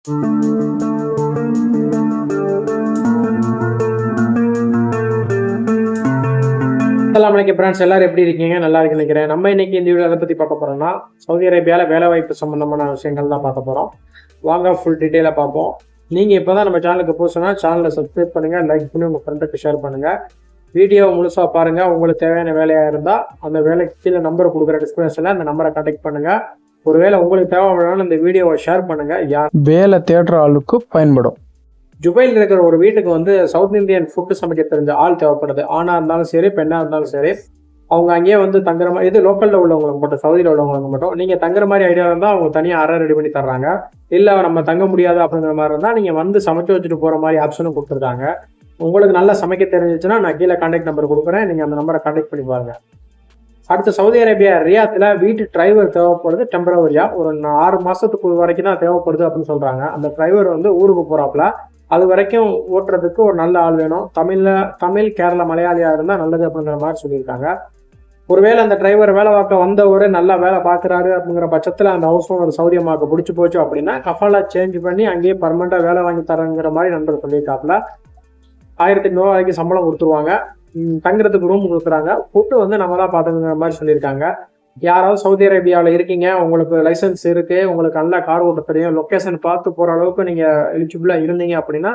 அஸ்ஸலாமு அலைக்கும் ஃப்ரெண்ட்ஸ், எல்லாரும் எப்படி இருக்கீங்க? நல்லா இருக்குன்னு நினைக்கிறேன். நம்ம இன்னைக்கு இந்த வீடியோ எதை பற்றி பார்க்க போறோம்னா, சவுதி அரேபியாவில் வேலைவாய்ப்பு சம்பந்தமான விஷயங்கள் தான் பார்க்க போகிறோம். வாங்க ஃபுல் டீட்டெயிலாக பார்ப்போம். நீங்கள் இப்போ தான் நம்ம சேனலுக்கு புதுசுனா சேனலை சப்ஸ்கிரைப் பண்ணுங்கள், லைக் பண்ணி உங்கள் ஃப்ரெண்டுக்கு ஷேர் பண்ணுங்கள். வீடியோவை முழுசாக பாருங்கள். உங்களுக்கு தேவையான வேலையாக இருந்தால் அந்த வேலைக்கு கீழே நம்பர் கொடுக்குற டிஸ்கிரிப்ஷனில் அந்த நம்பரை கான்டாக்ட் பண்ணுங்கள். ஒருவேளை உங்களுக்கு தேவைப்படணும் இந்த வீடியோவை ஷேர் பண்ணுங்கள். யார் வேலை தேடுற ஆளுக்கு பயன்படும். ஜுபைல் இருக்கிற ஒரு வீட்டுக்கு வந்து சவுத் இந்தியன் ஃபுட்டு சமைக்க தெரிஞ்ச ஆள் தேவைப்படுது. ஆணாக இருந்தாலும் சரி, பெண்ணாக இருந்தாலும் சரி. அவங்க அங்கேயே வந்து தங்குற மாதிரி, இது லோக்கலில் உள்ளவங்களுக்கு மட்டும், சவுதியில் உள்ளவங்களுக்கு மட்டும். நீங்கள் தங்குற மாதிரி ஐடியா இருந்தால் அவங்க தனியாக அறை ரெடி பண்ணி தர்றாங்க. இல்லை நம்ம தங்க முடியாது அப்படிங்கிற மாதிரி இருந்தால் நீங்கள் வந்து சமைச்சு வச்சுட்டு போகிற மாதிரி ஆப்ஷனும் கொடுத்துருக்காங்க. உங்களுக்கு நல்லா சமைக்க தெரிஞ்சிச்சுன்னா நான் கீழே கான்டாக்ட் நம்பர் கொடுக்குறேன். நீங்கள் அந்த நம்பரை கான்டாக்ட் பண்ணி பாருங்க. அடுத்து சவுதி அரேபியா ரியாத்தில் வீட்டு டிரைவர் தேவைப்படுது. டெம்பரவரியாக ஒரு 6 மாதத்துக்கு வரைக்கும் தான் தேவைப்படுது அப்படின்னு சொல்கிறாங்க. அந்த டிரைவர் வந்து ஊருக்கு போகிறாப்புல. அது வரைக்கும் ஓட்டுறதுக்கு ஒரு நல்ல ஆள் வேணும். தமிழ் கேரளா மலையாளியாக இருந்தால் நல்லது அப்படிங்கிற மாதிரி சொல்லியிருக்காங்க. ஒருவேளை அந்த டிரைவர் வேலை பார்க்க வந்தவர் நல்லா வேலை பார்க்குறாரு அப்படிங்கிற பட்சத்தில் அந்த ஹவுஸ் ஓனர் சவுதி அம்மாவுக்கு பிடிச்சி போச்சு அப்படின்னா கஃபாலா சேஞ்ச் பண்ணி அங்கேயே பர்மனெண்ட்டாக வேலை வாங்கி தரங்கிற மாதிரி நண்பர் சொல்லியிருக்காப்புல. 1500 வரைக்கும் சம்பளம் கொடுத்துருவாங்க. தங்குறதுக்கு ரூம் கொடுக்குறாங்க. ஃபுட்டு வந்து நம்ம தான் பார்த்துங்கிற மாதிரி சொல்லியிருக்காங்க. யாராவது சவுதி அரேபியாவில் இருக்கீங்க, உங்களுக்கு லைசன்ஸ் இருக்குது, உங்களுக்கு நல்லா கார் ஓட்ட தெரியும், லொக்கேஷன் பார்த்து போகிற அளவுக்கு நீங்கள் எலிஜிபிளாக இருந்தீங்க அப்படின்னா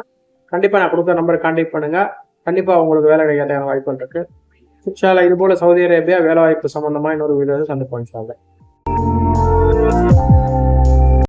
கண்டிப்பாக நான் கொடுக்குற நம்பரை கான்டாக்ட் பண்ணுங்கள். கண்டிப்பாக உங்களுக்கு வேலை கிடைக்காத வாய்ப்பு இருக்குது. இன்ஷா அல்லாஹ் இது போல் சவுதி அரேபியா வேலை வாய்ப்பு சம்மந்தமாக இன்னொரு வீடியோ சந்திப்போம் இன்ஷா அல்லாஹ்.